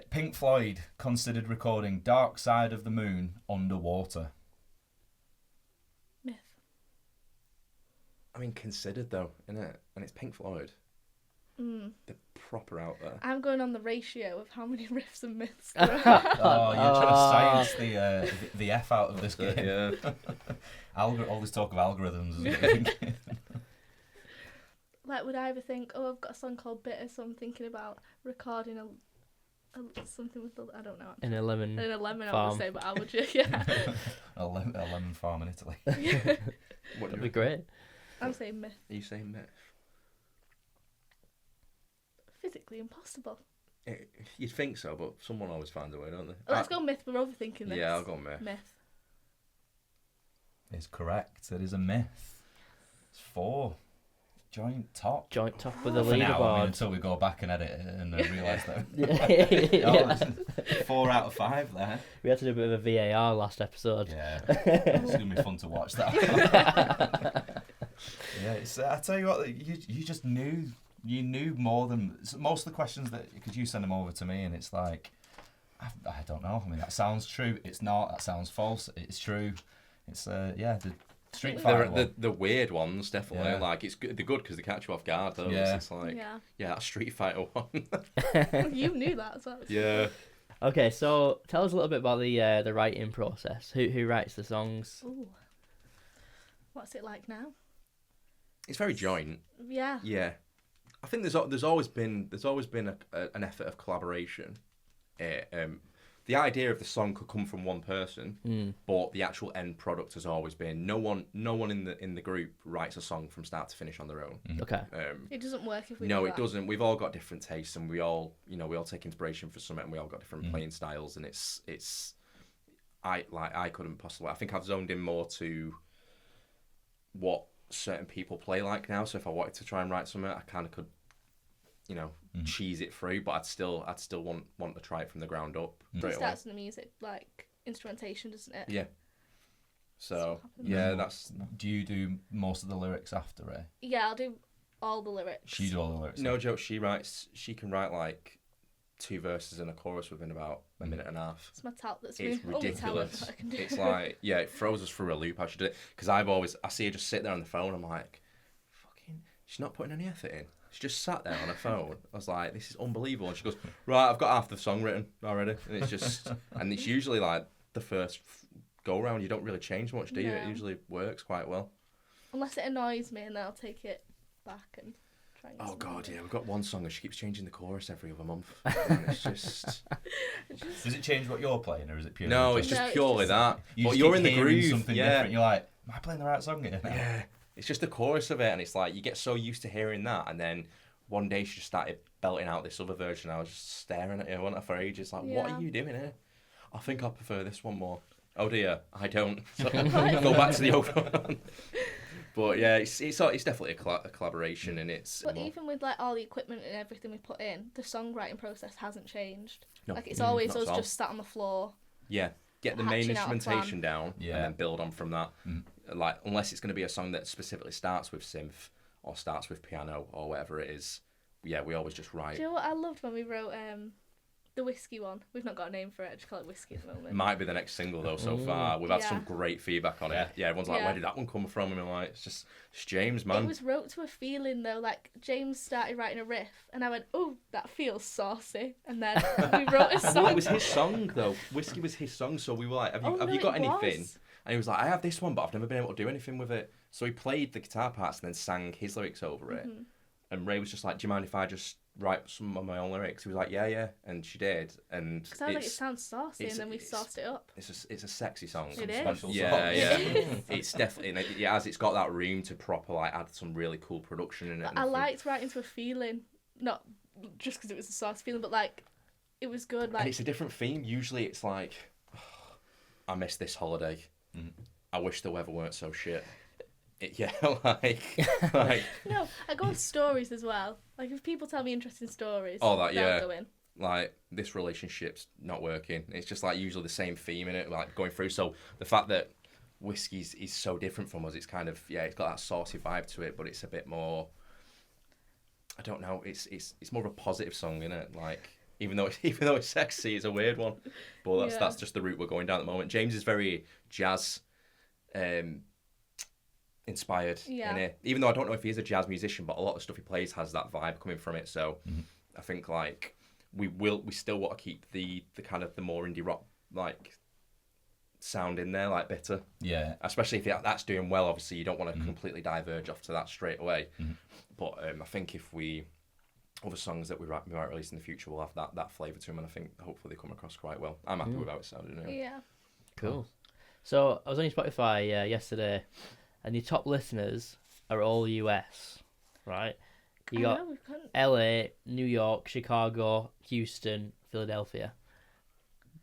Pink Floyd considered recording Dark Side of the Moon underwater. Myth. I mean, considered though, innit? And it's Pink Floyd. They're proper out there. I'm going on the ratio of how many riffs and myths there are. Oh, you're trying to science the F out of this game. Yeah. All this talk of algorithms. Is what you're thinking. Like, would I ever think, oh, I've got a song called Bitter, so I'm thinking about recording a something with I don't know. In a lemon. An 11, I farm. would say, but how would you? Yeah. a lemon farm in Italy. What That'd be great. I'm saying myth. Are you saying myth? Physically impossible. You'd think so, but someone always finds a way, don't they? Let's go myth. We're overthinking this. Yeah, I'll go myth. Myth. Is correct. It is a myth. It's 4. Joint top. Joint top with the For now, I mean, leaderboard. until we go back and edit it and realise that. Yeah. Oh, 4 out of 5 there. We had to do a bit of a VAR last episode. Yeah, it's gonna be fun to watch that. Yeah, it's, I tell you what, you just knew more than most of the questions that because you send them over to me and it's like I don't know. I mean, that sounds true. It's not. That sounds false. It's true. It's the Street Fighter. The weird ones definitely like it's good. They're good because they catch you off guard. Though it's like yeah, that Street Fighter one. You knew that as well. Yeah. Okay, so tell us a little bit about the writing process. Who writes the songs? Ooh. What's it like now? It's very joint. Yeah. Yeah, I think there's always been an effort of collaboration. The idea of the song could come from one person, but the actual end product has always been no one in the group writes a song from start to finish on their own. Okay. It doesn't work if we No, do it that. doesn't. We've all got different tastes, and we all take inspiration from something, and we all got different playing styles, and I couldn't possibly. I think I've zoned in more to what certain people play like now. So if I wanted to try and write something, I kind of could, cheese it through, but I'd still want to try it from the ground up. It starts in the music, like instrumentation, doesn't it? Yeah. So what yeah, that's. Do you do most of the lyrics after Ray? Yeah, I'll do all the lyrics. She do all the lyrics. No joke. She can write like 2 verses and a chorus within about a minute and a half. It's my talent. That's It's my only talent ridiculous. that I can do. It's like, yeah, it throws us for a loop how she did it. Because I see her just sit there on the phone. I'm like, fucking, she's not putting any effort in. She just sat there on her phone. I was like, this is unbelievable. And she goes, right, I've got half the song written already. And it's just, and it's usually like the first go round. You don't really change much, do you? No. It usually works quite well. Unless it annoys me, and then I'll take it back and try and get Oh something god, good. yeah, we've got one song and she keeps changing the chorus every other month. And it's just Does it change what you're playing, or is it purely? no, it's No, just it's purely just- that. You But just you're keep in the hearing groove, something yeah. different. You're like, am I playing the right song here? Yeah, it's just the chorus of it, and it's like you get so used to hearing that, and then one day she just started belting out this other version. I was just staring at her, wasn't I, for ages, like, what Yeah. are you doing here? I think I prefer this one more. Oh dear, I don't. So go back to the old one. But yeah, it's definitely a collaboration, and it's. But even with like all the equipment and everything we put in, the songwriting process hasn't changed. No, Like it's always not us at all. just sat on the floor. Yeah, get the main hatching out a instrumentation down, Yeah. and then build on from that. Like, unless it's going to be a song that specifically starts with synth or starts with piano or whatever it is. Yeah, we always just write. Do you know what I loved when we wrote the whiskey one? We've not got a name for it. I just call it whiskey at the moment. Might be the next single though. So far, we've had some Yeah. great feedback on it. Yeah, everyone's like, Yeah. "Where did that one come from?" And I'm like, "It's James, man." It was wrote to a feeling though. Like James started writing a riff, and I went, "Oh, that feels saucy," and then we wrote a song. No, it was his song though. Whiskey was his song, so we were like, "Have you got it anything?" was. And he was like, "I have this one, but I've never been able to do anything with it." So he played the guitar parts and then sang his lyrics over it. And Ray was just like, "Do you mind if I just write some of my own lyrics?" He was like, "Yeah," and she did. And Because I was like, it sounds saucy, and then we sauced it up. it's a sexy song. It is. Special Yeah, song. yeah. It is. It's definitely it's got that room to proper like add some really cool production in it. and I everything. liked writing to a feeling, not just because it was a sauce feeling, but like it was good. And Like it's a different theme. Usually it's like, I missed this holiday. I wish the weather weren't so shit. Like. No, I go on stories as well. Like if people tell me interesting stories, that, they'll go in. Like this relationship's not working. It's just like usually the same theme in it, like going through. So the fact that whiskey's is so different from us, it's kind of it's got that saucy vibe to it, but it's a bit more. I don't know. It's more of a positive song, isn't it? Like even though it's sexy, it's a weird one. But that's just the route we're going down at the moment. James is very jazz. Inspired in it, even though I don't know if he is a jazz musician, but a lot of stuff he plays has that vibe coming from it. So I think like we still want to keep the kind of the more indie rock like sound in there, like Bitter. Yeah. Especially if that's doing well. Obviously, you don't want to completely diverge off to that straight away. But I think if other songs that we might release in the future will have that flavour to them, and I think hopefully they come across quite well. I'm happy with how it sounded. Yeah. Cool. So I was on your Spotify yesterday. And your top listeners are all US, right? You got LA, New York, Chicago, Houston, Philadelphia.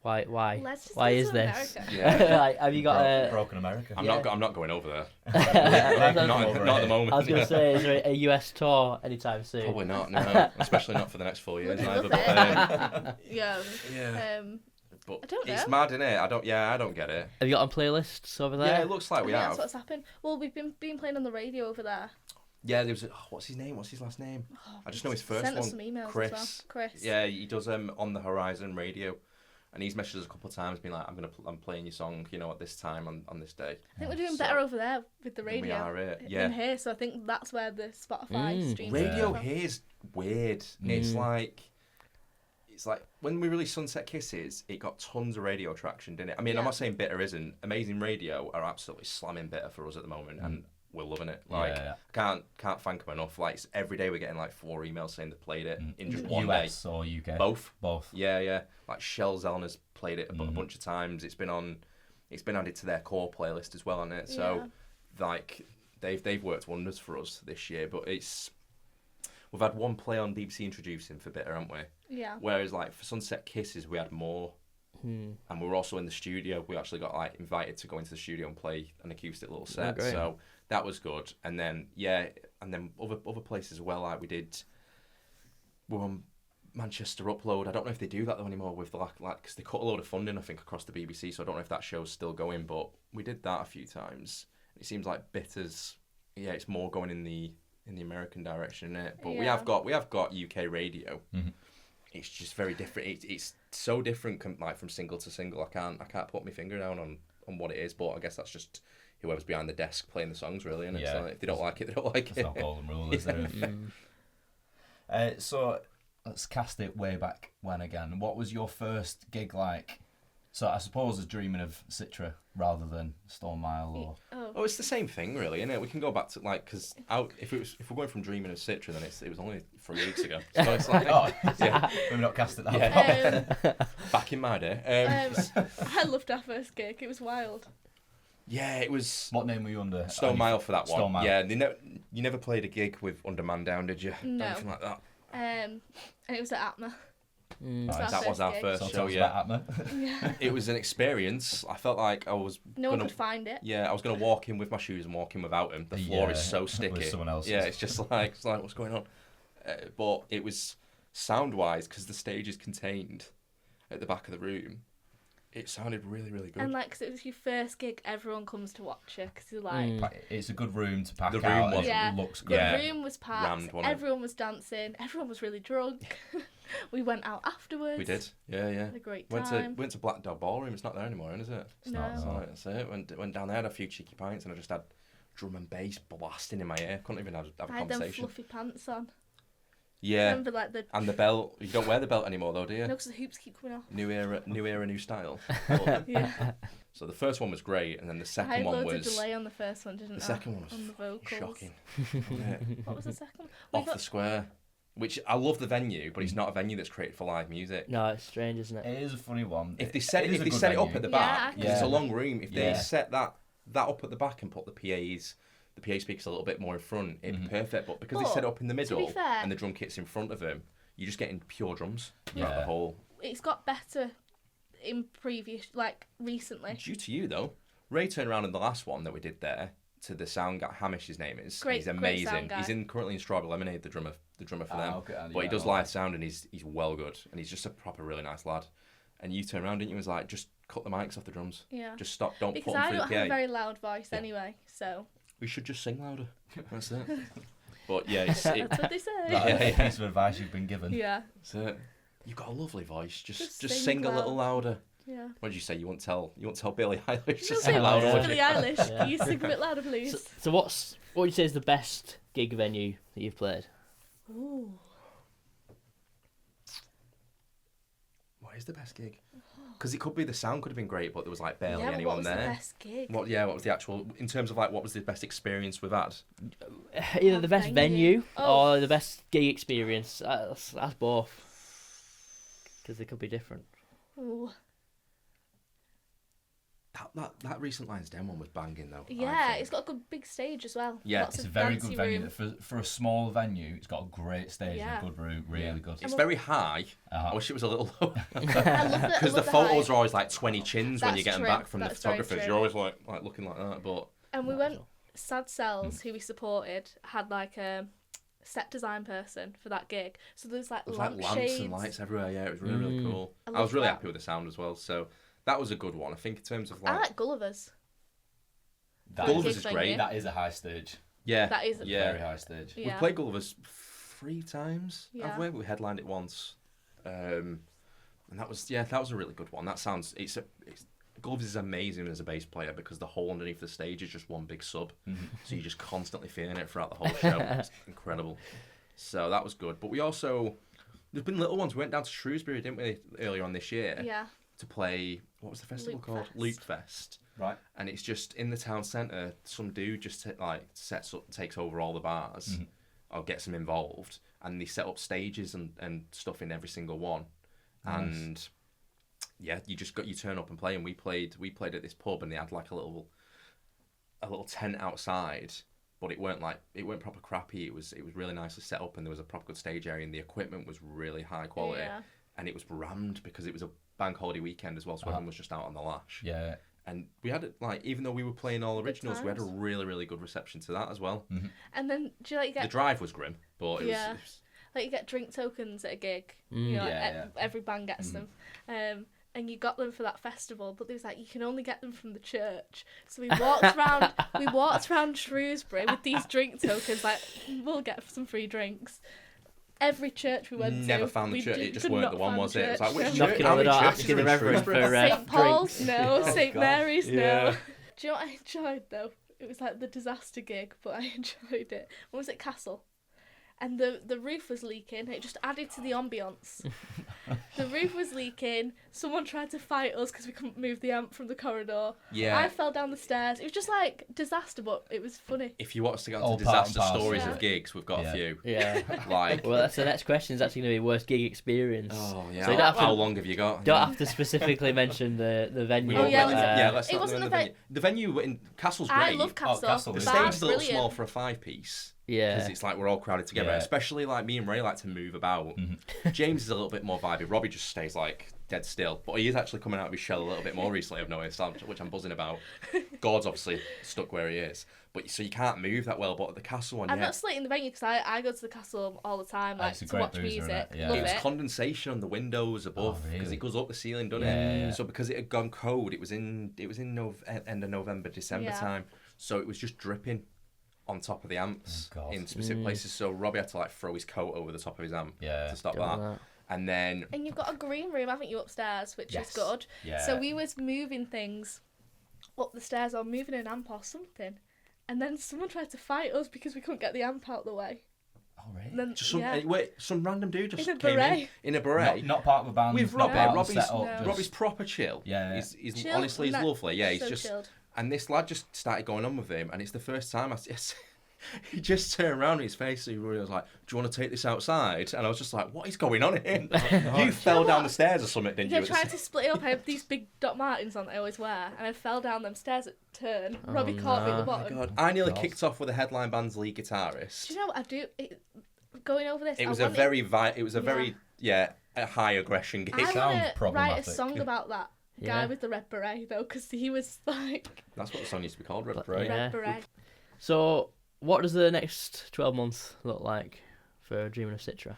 Why? Why is this? Yeah. Like, have you got Broken America? I'm not going over there. not at the moment. I was going to say, is there a US tour anytime soon? Probably not. No, especially not for the next 4 years either. But, yeah. But I don't know. It's mad, innit? I don't get it. Have you got on playlists over there? Yeah, it looks like we have. That's what's happened. Well, we've been playing on the radio over there. Yeah, there was what's his name? What's his last name? I just know his first sent one. Us some emails Chris. As well. Chris. Yeah, he does On the Horizon radio, and he's messaged us a couple of times, being like, I'm playing your song, at this time on this day. I think we're doing better over there with the radio. We are, than here, so I think that's where the Spotify streams. Radio here's weird. It's like when we released Sunset Kisses, it got tons of radio traction, didn't it? I mean, I'm not saying Bitter isn't. Amazing Radio are absolutely slamming Bitter for us at the moment, and we're loving it. Like, can't thank them enough. Like every day we're getting like 4 emails saying they played it in just one day. US or UK? Both. Yeah. Like Shell Zellner's played it a bunch of times. It's been added to their core playlist as well on it. So, like they've worked wonders for us this year. But we've had one play on BBC Introducing for Bitter, haven't we? Yeah. Whereas like for Sunset Kisses we had more. And we were also in the studio. We actually got like invited to go into the studio and play an acoustic little set. So that was good. And then other places as well. Like we were on Manchester Upload. I don't know if they do that though anymore with like because they cut a load of funding I think across the BBC. So I don't know if that show's still going. But we did that a few times. It seems like Bitter's it's more going in the American direction, isn't it? But we have got UK radio. It's just very different. It's so different, like from single to single. I can't put my finger down on what it is, but I guess that's just whoever's behind the desk playing the songs, really. And so if they don't like it, they don't like it. It's not golden rule, is there? So let's cast it way back when again. What was your first gig like? So I suppose it's Dreaming of Citra rather than Stone Mile or... Oh, it's the same thing, really, isn't it? We can go back to, like, because if we're going from Dreaming of Citra, then it was only 3 weeks ago. So it's like... We've not cast it that far. Back in my day. I loved our first gig. It was wild. Yeah, it was... What name were you under? Stone Mile for that one. Stone Mile. Yeah, you never played a gig with Under Man Down, did you? No. Anything like that? And it was at Atma. Nice. That was our first show, It was an experience. I felt like I was... No one could find it. Yeah, I was going to walk in with my shoes and walk in without them. The floor is so sticky. With someone else's. Yeah, it's just like what's going on? But it was sound-wise, because the stage is contained at the back of the room, it sounded really, really good. And like, because it was your first gig, everyone comes to watch you, because you're like... It's a good room to pack the out. Room was, it looks good. The room was packed. Everyone was dancing. Everyone was really drunk. We went out afterwards. We did. Yeah. Had a great time. Went to Black Dog Ballroom. It's not there anymore, is it? It's not. That's it. Went down there, had a few cheeky pints, and I just had drum and bass blasting in my ear. Couldn't even have a conversation. I had them fluffy pants on. Yeah. Remember, like and the belt. You don't wear the belt anymore, though, do you? No, because the hoops keep coming off. New era, new style. Yeah. So the first one was great, and then the second one was... I had loads of delay on the first one, didn't I? The second one was on the vocals. Shocking. What was the second one? The Square. Which, I love the venue, but it's not a venue that's created for live music. No, it's strange, isn't it? It is a funny one. If they set it up at the back, because it's a long room, if they set that up at the back and put the PA speakers a little bit more in front, it'd be perfect. But because they set it up in the middle and the drum kit's in front of them, you're just getting pure drums throughout the whole. It's got better in recently. Due to you, though. Ray turned around in the last one that we did there to the sound guy, Hamish, his name is. Great, he's amazing. great sound guy. He's currently in Strawberry Lemonade, the drummer for them. Okay, but he does live sound, and he's well good, and he's just a proper really nice lad. And you turned around, didn't you? Was like, just cut the mics off the drums. Yeah. Just stop. Don't because put them I through don't the have a PA. very loud voice anyway, so. We should just sing louder. That's it. But yeah, That's what they say. Right, piece of advice you've been given. Yeah. So you've got a lovely voice. Just sing sing a little loud. louder. Yeah. What did you say? You won't tell Billie Eilish to Don't sing say louder. much, would Billie you? Eilish. Yeah. Can you sing a bit louder, please? So what would you say is the best gig venue that you've played? Ooh. What is the best gig? Because it could be the sound could have been great, but there was like barely Yeah, but anyone what was there. the best gig? What was the actual in terms of like what was the best experience we've had? Either the best venue Oh. or the best gig experience. That's both. Because they could be different. Ooh. That recent Lions Den one was banging though. I Yeah, think. it's got a good big stage as well. Yeah, Lots It's a of very fancy good venue. room. For a small venue, it's got a great stage Yeah. and a good room. Really good. It's very high. Uh-huh. I wish it was a little lower. I love the Because the height. photos are always like 20 chins when That's you're getting true. back from the That's very photographers. true. You're always like looking like that. But And we Not went. sure. Sad Cells, who we supported, had like a set design person for that gig. So there's like there was like lamps lampshades. and lights everywhere. Yeah, it was really, really cool. I I was love really that. happy with the sound as well. So that was a good one. I think in terms of I like like Gulliver's. That Gulliver's Gig is great. venue. That is a high stage. Yeah, That is yeah. Very high stage. We Yeah. played Gulliver's 3 times. Yeah. Have we? We headlined it once, and that was a really good one. That sounds Gulliver's is amazing as a bass player because the hole underneath the stage is just one big sub, so you're just constantly feeling it throughout the whole show. It's incredible. So that was good. But there's been little ones. We went down to Shrewsbury, didn't we, earlier on this year Yeah. to play. What was the festival Loop called? Fest. Loop Fest. Right. And it's just in the town centre. Some dude just takes over all the bars, or gets them involved, and they set up stages and stuff in every single one. Nice. And yeah, you turn up and play. And we played at this pub, and they had like a little tent outside, but it weren't proper crappy. It was really nicely set up, and there was a proper good stage area, and the equipment was really high quality, Yeah. and it was rammed because it was a bank holiday weekend as well, so everyone was just out on the lash. Yeah. And we had even though we were playing all Good originals, we had a times. really, really good reception to that as well. And then do you like The get drive was grim, but it Yeah. was like you get drink tokens at a gig? You know, Yeah, every band gets them. And you got them for that festival, but there was like you can only get them from the church. So we walked around. We walked around Shrewsbury with these drink tokens. Like we'll get some free drinks. Every church we went to, never found the we church. did- It just could weren't not the one, find was it? It was like, church. which No. church? Knocking How on the many door, churches asking are the in reverend Shrewsbury? for St. Paul's, drinks. no. Oh, St. God. Mary's, Yeah. no. Do you know what I enjoyed though? It was like the disaster gig, but I enjoyed it. What was it, Castle? And the roof was leaking. It just added to the ambience. The roof was leaking. Someone tried to fight us because we couldn't move the amp from the corridor. Yeah. I fell down the stairs. It was just like disaster, but it was funny. If you want us to go All into part and disaster parcel. stories Yeah. of gigs, we've got Yeah. a few. Yeah. Like, Well, that's the next question. Is actually going to be worst gig experience. oh yeah. So you don't have How to- long have you got? Don't have to specifically mention the venue. We Oh, yeah, won't- let's- yeah. Let's It not wasn't go a into the venue. The venue in Castle's great. I love Castle. Castle The is The stage bar's is a little brilliant. small for a 5-piece. Yeah. Because it's like we're all crowded together. Yeah. Especially like me and Ray like to move about. James is a little bit more vibey. Robbie just stays like dead still. But he is actually coming out of his shell a little bit more recently, I've noticed, which I'm buzzing about. Gord's obviously stuck where he is. But so you can't move that well. But at the Castle one, I'm yeah. not slating the venue because I go to the Castle all the time, like it's a to great watch boozer, isn't music. it? Yeah. Love It was it. condensation on the windows above Oh, because really? it goes up the ceiling, doesn't Yeah, it? yeah. So because it had gone cold, it was in end of November, December Yeah. time. So it was just dripping on top of the amps Oh, God. in specific places. So Robbie had to like throw his coat over the top of his amp Yeah. to stop Don't that. want And then And you've got a green room, haven't you, upstairs, which Yes. is good. Yeah. So we was moving things up the stairs or moving an amp or something. And then someone tried to fight us because we couldn't get the amp out of the way. Oh, really? And then, just some yeah. some random dude just In a came beret. in a beret. Not part of a band. With not Robbie, part of Robbie's, set up, No. just- Robbie's proper chill. Yeah. He's Chill, honestly, he's and lovely. Yeah, he's so just. chilled. And this lad just started going on with him, and it's the first time he just turned around his face and he was like, "Do you want to take this outside?" And I was just like, "What is going on here?" You fell down the stairs or something, didn't Yeah, you? trying to split it up. I have these big Doc Martens on that I always wear, and I fell down them stairs at turn. Robbie caught me at the no. bottom. God, I nearly God. kicked off with a headline band's lead guitarist. Do you know what I do? Going over this, It I was a wanted- very a high aggression gig. I Sounds want to write a problematic. song about that. guy with the red beret though, because he was like. That's what the song used to be called, Red Beret. Red beret. So, what does the next 12 months look like for Dreaming of Citra?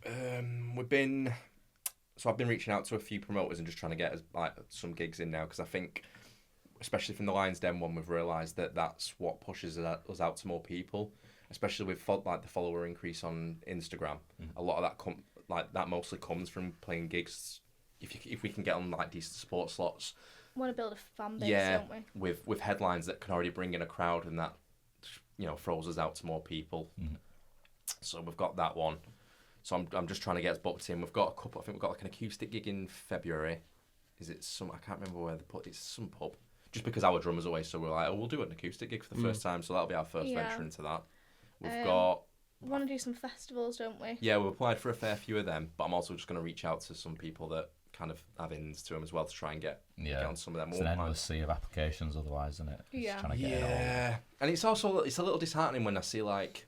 I've been reaching out to a few promoters and just trying to get some gigs in now, because I think, especially from the Lions Den one, we've realised that that's what pushes us out to more people, especially with the follower increase on Instagram. A lot of that that mostly comes from playing gigs. If we can get on like decent support slots, Want to build a fan base, don't we? With headlines that can already bring in a crowd, and that throws us out to more people. So we've got that one. So I'm just trying to get us booked in. We've got a couple. I think we've got like an acoustic gig in February. Is it some? I can't remember where it's some pub. Just because our drummer's away, so we're like, we'll do an acoustic gig for the first time. So that'll be our first venture into that. We've got. We want to do some festivals, don't we? Yeah, we've applied for a fair few of them, but I'm also just going to reach out to some people that kind of have ins to them as well to try and get on some of them. It's an endless sea of applications otherwise, isn't it? Yeah. Trying to get it all. And it's also a little disheartening when I see like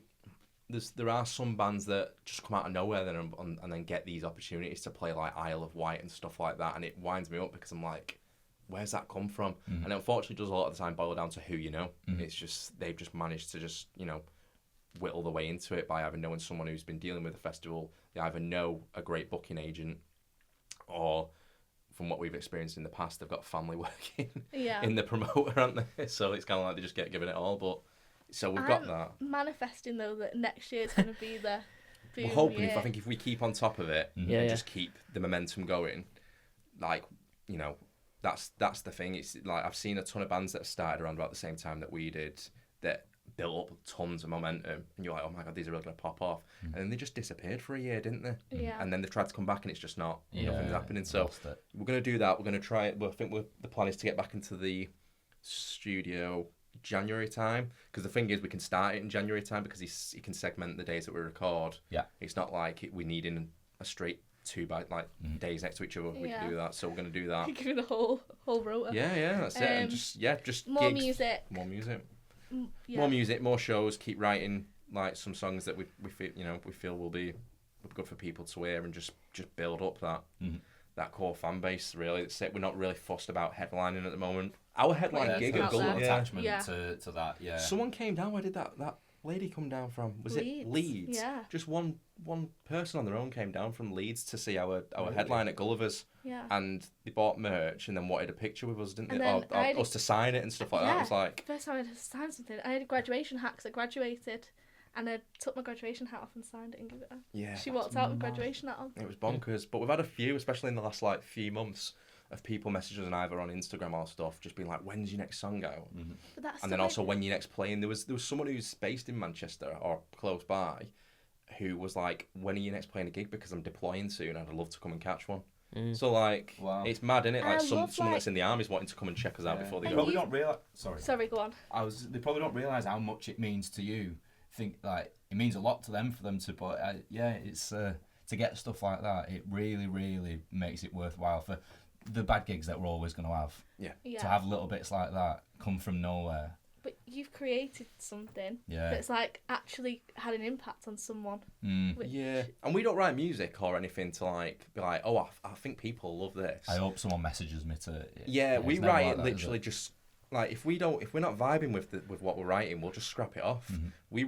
there are some bands that just come out of nowhere and then get these opportunities to play like Isle of Wight and stuff like that, and it winds me up because I'm like, where's that come from? And it unfortunately does a lot of the time boil down to who you know. It's just they've just managed to just whittle the way into it by either knowing someone who's been dealing with the festival, they either know a great booking agent, or from what we've experienced in the past, they've got family working in the promoter, aren't they? So it's kind of like they just get given it all. But so we've got that. Manifesting though that next year is going to be the boom We're hoping year. I think if we keep on top of it and just keep the momentum going, like that's the thing. It's like I've seen a ton of bands that started around about the same time that we did that built up tons of momentum, and you're like, oh my god, these are really going to pop off, and then they just disappeared for a year, didn't they? And then they've tried to come back and it's just not, nothing's happening. So we're going to do that. We're going to try it. I think the plan is to get back into the studio January time, because the thing is we can start it in January time because he can segment the days that we record. It's not like we need in a straight 2 days next to each other. We can do that, so we're going to do that. Give you the whole rota. That's it. And just more gigs, music. more music, more shows. Keep writing like some songs that we feel will be good for people to hear, and just build up that core fan base. Really, we're not really fussed about headlining at the moment. Our headline gig at Gull, attachment to that. Yeah. Someone came down. Where did that lady come down from? Was Leeds. it Leeds? Yeah. Just one person on their own came down from Leeds to see our headline at Gulliver's. Yeah. And they bought merch and then wanted a picture with us, didn't And they? then Or us to sign it and stuff like that. It was like... First time I had to sign something, I had a graduation hat because I graduated, and I took my graduation hat off and signed it and gave it her. Yeah. She walked out with graduation hat on. It was bonkers. But we've had a few, especially in the last few months, of people messaging us either on Instagram or stuff, just being like, when's your next song out? But that's And then also when you're next playing. There was someone who's based in Manchester or close by who was like, when are you next playing a gig? Because I'm deploying soon and I'd love to come and catch one. So it's mad, isn't it? Like someone that's in the army is wanting to come and check us out before they They go. probably don't realise. Sorry, go on. They probably don't realise how much it means to you. Think like it means a lot to them for them to. But it's to get stuff like that. It really, really makes it worthwhile for the bad gigs that we're always going to have. Yeah. To have little bits like that come from nowhere. But you've created something Yeah. that's like actually had an impact on someone. Yeah, and we don't write music or anything to like be like, oh, I think people love this. I hope someone messages me to. We it's never write like it that, literally just like if we're not vibing with what we're writing, we'll just scrap it off. We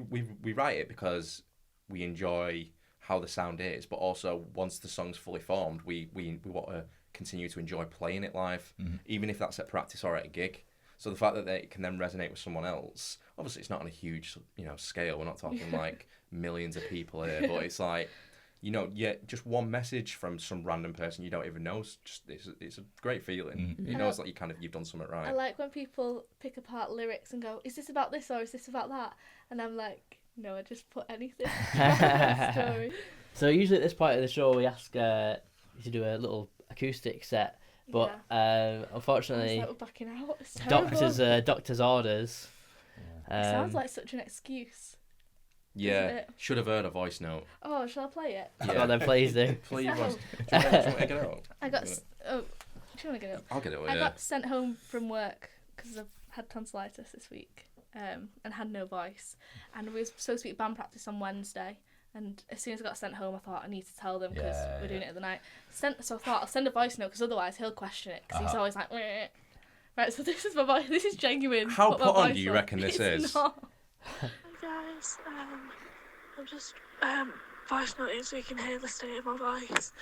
write it because we enjoy how the sound is, but also once the song's fully formed, we want to continue to enjoy playing it live, even if that's at practice or at a gig. So the fact that it can then resonate with someone else, obviously it's not on a huge scale. We're not talking like millions of people here, but it's like, just one message from some random person you don't even know. It's a great feeling. You know, it's like you've done something right. I like when people pick apart lyrics and go, is this about this or is this about that? And I'm like, no, I just put anything. Story. So usually at this point of the show we ask you to do a little acoustic set, but unfortunately We're backing out. It's terrible. doctor's orders. It sounds like such an excuse. Yeah, should have heard a voice note. Oh, shall I play it? Yeah. Well, then please do. Please, So- do you want to get it out? I got. Do you want to get it up? I'll get it out, I got sent home from work because I've had tonsillitis this week and had no voice. And we were supposed to be at band practice on Wednesday. And as soon as I got sent home, I thought I need to tell them because we're doing it at the night. So I thought I'll send a voice note because otherwise he'll question it because he's always like, meh. Right, so this is my voice. This is genuine. How put on do you reckon this is? Not. Hi guys, I'm just voice noting so you can hear the state of my voice.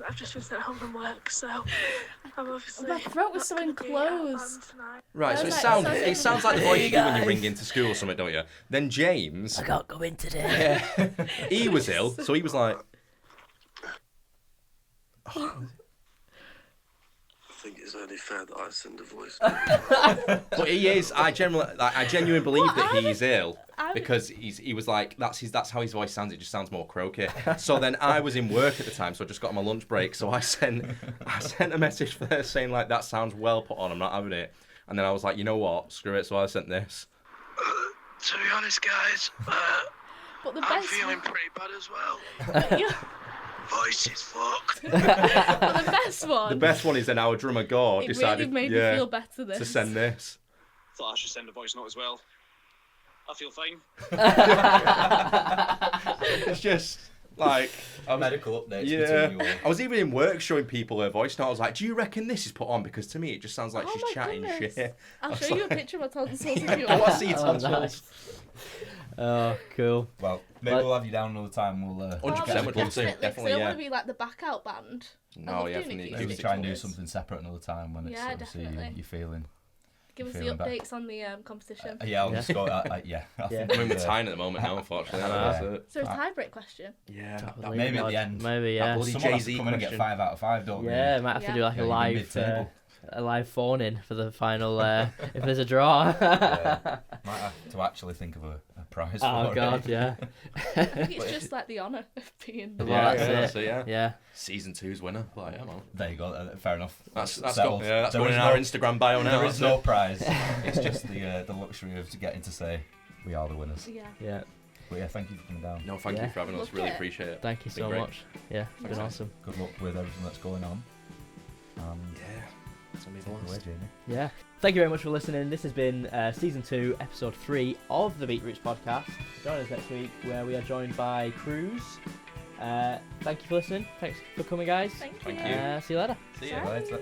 I've just been sent home from work, so I'm obviously. My throat was so enclosed. Right, so it sounds like the voice you do when you ring into school or something, don't you? Then James, I can't go in today. he was ill, so he was like. I think it's only fair that I send a voice. But he is. I genuinely believe that he's ill because he was like that's how his voice sounds. It just sounds more croaky. So then I was in work at the time, so I just got on my lunch break. So I sent a message first saying like that sounds well put on. I'm not having it. And then I was like, you know what? Screw it. So I sent this. To be honest, guys, but I'm feeling pretty bad as well. Voice is fucked. But the best one is then our drummer Gore decided really made me feel better to send this. Thought I should send a voice note as well. I feel fine. It's just like a medical update. Yeah, I was even in work showing people her voice note. I was like, "Do you reckon this is put on?" Because to me, it just sounds like she's chatting shit. I'll show you a picture of my tonsils if you I want want. to see your tonsils. Nice. Oh, cool. Well, maybe we'll have you down another time. We'll 100% would love to. Definitely, I want to be like the backout band. No, yeah, maybe try and do something separate another time when it's obviously you're feeling. Give us the updates on the competition. Yeah, I'll just go. I mean, we're tying at the moment now, unfortunately. So a tie-break question. Yeah, maybe at the end. Maybe, yeah. Bloody Someone has Jay-Z to come in and get 5 out of 5, don't we? Yeah, might have to do like a live phone-in for the final, if there's a draw. Might have to actually think of a prize Oh, for God, it. yeah. I think it's just like the honour of being the That's it. Yeah. Season 2's winner. Like, yeah, man. There you go. Fair enough. That's settled. that's going in our Instagram bio now. There is no prize. It's just the luxury of getting to say we are the winners. Yeah. But yeah, thank you for coming down. No, thank you for having us. Really appreciate it. Thank you so much. Yeah, it's been awesome. Good luck with everything that's going on. Yeah. It's gonna be the last. Jamie. Yeah. Thank you very much for listening. This has been Season 2, Episode 3 of the Beatroots podcast. Join us next week where we are joined by Cruz. Thank you for listening. Thanks for coming, guys. Thank you. See you later. See you later.